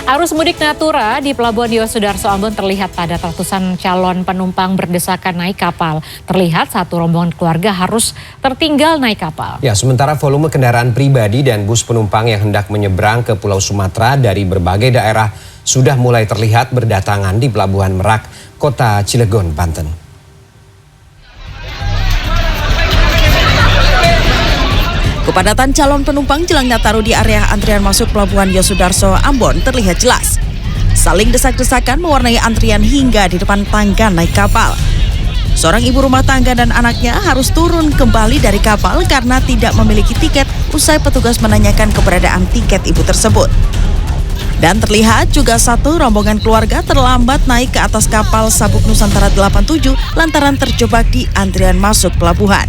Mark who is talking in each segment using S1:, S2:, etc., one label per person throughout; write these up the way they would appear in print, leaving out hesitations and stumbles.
S1: Arus mudik Natura di Pelabuhan Yosudarso Ambon terlihat padat, ratusan calon penumpang berdesakan naik kapal. Terlihat satu rombongan keluarga harus tertinggal naik kapal.
S2: Ya, sementara volume kendaraan pribadi dan bus penumpang yang hendak menyeberang ke Pulau Sumatera dari berbagai daerah sudah mulai terlihat berdatangan di Pelabuhan Merak, Kota Cilegon, Banten.
S3: Kepadatan calon penumpang jelang Nataru di area antrian masuk Pelabuhan Yosudarso Ambon terlihat jelas. Saling desak-desakan mewarnai antrian hingga di depan tangga naik kapal. Seorang ibu rumah tangga dan anaknya harus turun kembali dari kapal karena tidak memiliki tiket usai petugas menanyakan keberadaan tiket ibu tersebut. Dan terlihat juga satu rombongan keluarga terlambat naik ke atas kapal Sabuk Nusantara 87 lantaran terjebak di antrian masuk pelabuhan.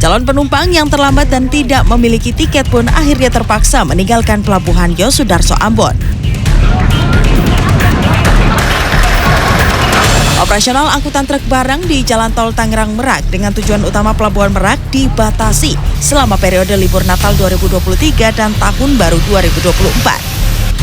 S3: Calon penumpang yang terlambat dan tidak memiliki tiket pun akhirnya terpaksa meninggalkan Pelabuhan Yosudarso Ambon. Operasional angkutan truk barang di Jalan Tol Tangerang Merak dengan tujuan utama Pelabuhan Merak dibatasi selama periode libur Natal 2023 dan Tahun Baru 2024.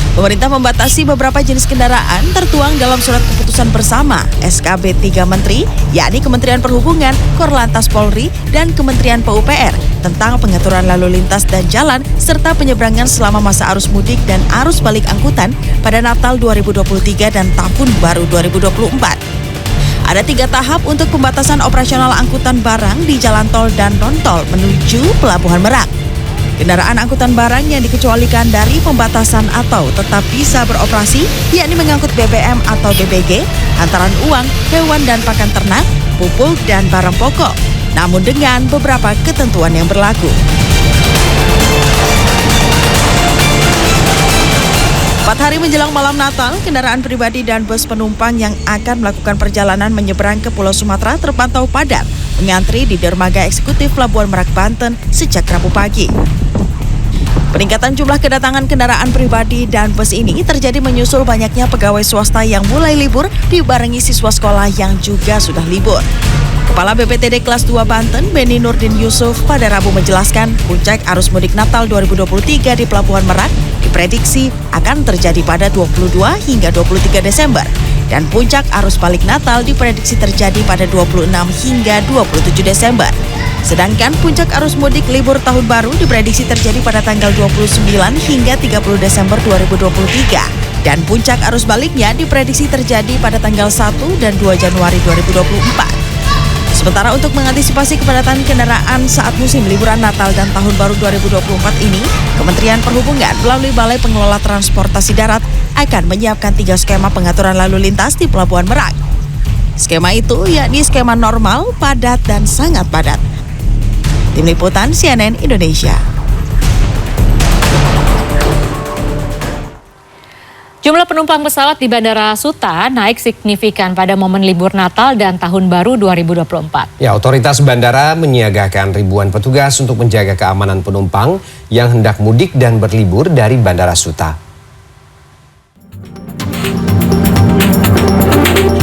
S3: Pemerintah membatasi beberapa jenis kendaraan tertuang dalam surat keputusan bersama SKB 3 Menteri, yakni Kementerian Perhubungan, Korlantas Polri, dan Kementerian PUPR tentang pengaturan lalu lintas dan jalan serta penyeberangan selama masa arus mudik dan arus balik angkutan pada Natal 2023 dan Tahun Baru 2024. Ada 3 tahap untuk pembatasan operasional angkutan barang di jalan tol dan non-tol menuju Pelabuhan Merak. Kendaraan angkutan barang yang dikecualikan dari pembatasan atau tetap bisa beroperasi, yakni mengangkut BBM atau BBG, hantaran uang, hewan dan pakan ternak, pupuk dan barang pokok, namun dengan beberapa ketentuan yang berlaku. Empat hari menjelang malam Natal, kendaraan pribadi dan bus penumpang yang akan melakukan perjalanan menyeberang ke Pulau Sumatera terpantau padat, mengantri di dermaga eksekutif Pelabuhan Merak, Banten sejak Rabu pagi. Peningkatan jumlah kedatangan kendaraan pribadi dan bus ini terjadi menyusul banyaknya pegawai swasta yang mulai libur dibarengi siswa sekolah yang juga sudah libur. Kepala BPTD Kelas 2 Banten, Beni Nurdin Yusuf, pada Rabu menjelaskan puncak arus mudik Natal 2023 di Pelabuhan Merak diprediksi akan terjadi pada 22 hingga 23 Desember. Dan puncak arus balik Natal diprediksi terjadi pada 26 hingga 27 Desember. Sedangkan puncak arus mudik libur Tahun Baru diprediksi terjadi pada tanggal 29 hingga 30 Desember 2023. Dan puncak arus baliknya diprediksi terjadi pada tanggal 1 dan 2 Januari 2024. Sementara untuk mengantisipasi kepadatan kendaraan saat musim liburan Natal dan Tahun Baru 2024 ini, Kementerian Perhubungan melalui Balai Pengelola Transportasi Darat akan menyiapkan 3 skema pengaturan lalu lintas di Pelabuhan Merak. Skema itu yakni skema normal, padat, dan sangat padat. Tim Liputan CNN Indonesia.
S1: Jumlah penumpang pesawat di Bandara Suta naik signifikan pada momen libur Natal dan Tahun Baru 2024.
S2: Ya, otoritas bandara menyiagakan ribuan petugas untuk menjaga keamanan penumpang yang hendak mudik dan berlibur dari Bandara Suta.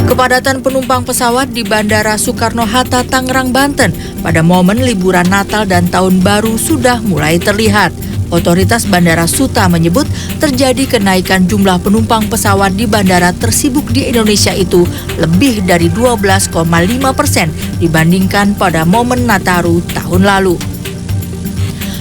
S4: Kepadatan penumpang pesawat di Bandara Soekarno-Hatta, Tangerang, Banten pada momen liburan Natal dan Tahun Baru sudah mulai terlihat. Otoritas Bandara Suta menyebut terjadi kenaikan jumlah penumpang pesawat di bandara tersibuk di Indonesia itu lebih dari 12,5% dibandingkan pada momen Nataru tahun lalu.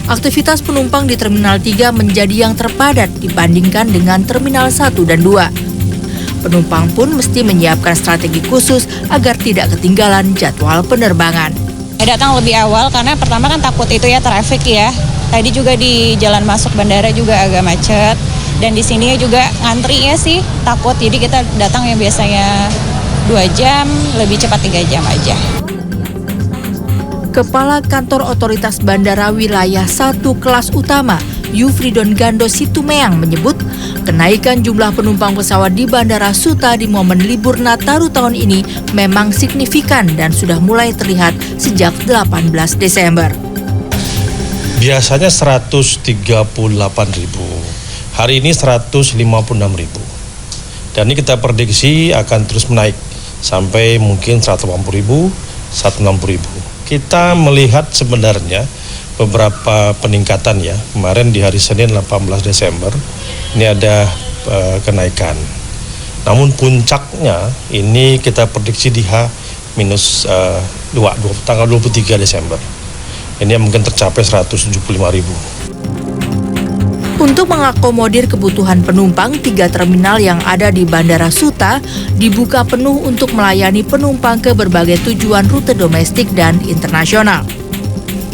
S4: Aktivitas penumpang di Terminal 3 menjadi yang terpadat dibandingkan dengan Terminal 1 dan 2. Penumpang pun mesti menyiapkan strategi khusus agar tidak ketinggalan jadwal penerbangan.
S5: Datang lebih awal karena pertama kan takut itu ya traffic ya. Tadi juga di jalan masuk bandara juga agak macet dan di sini juga ngantri ya sih takut. Jadi kita datang yang biasanya 2 jam lebih cepat 3 jam aja.
S4: Kepala Kantor Otoritas Bandara Wilayah 1 Kelas Utama Yufridon Gando Situmeang menyebut kenaikan jumlah penumpang pesawat di Bandara Suta di momen libur Nataru tahun ini memang signifikan dan sudah mulai terlihat sejak 18 Desember.
S6: Biasanya 138.000, hari ini 156.000. Dan ini kita prediksi akan terus menaik sampai mungkin 180.000, 160.000. Kita melihat sebenarnya beberapa peningkatan ya. Kemarin di hari Senin 18 Desember, ini ada kenaikan. Namun puncaknya ini kita prediksi di H-2, tanggal 23 Desember. Ini mungkin tercapai 175.000.
S4: Untuk mengakomodir kebutuhan penumpang, 3 terminal yang ada di Bandara Suta dibuka penuh untuk melayani penumpang ke berbagai tujuan rute domestik dan internasional.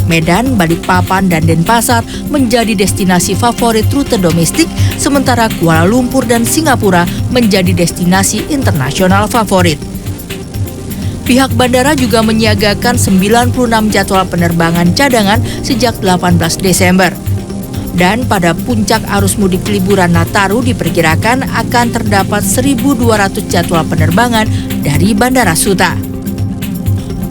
S4: Medan, Balikpapan, dan Denpasar menjadi destinasi favorit rute domestik, sementara Kuala Lumpur dan Singapura menjadi destinasi internasional favorit. Pihak bandara juga menyiagakan 96 jadwal penerbangan cadangan sejak 18 Desember. Dan pada puncak arus mudik liburan Nataru diperkirakan akan terdapat 1.200 jadwal penerbangan dari Bandara Suta.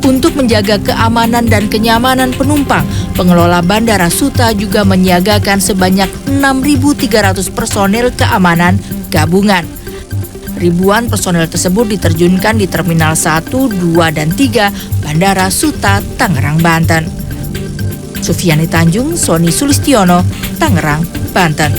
S4: Untuk menjaga keamanan dan kenyamanan penumpang, pengelola Bandara Suta juga menyiagakan sebanyak 6.300 personel keamanan gabungan. Ribuan personel tersebut diterjunkan di Terminal 1, 2, dan 3 Bandara Suta, Tangerang, Banten. Sufiani Tanjung, Sony Sulistiono, Tangerang, Banten.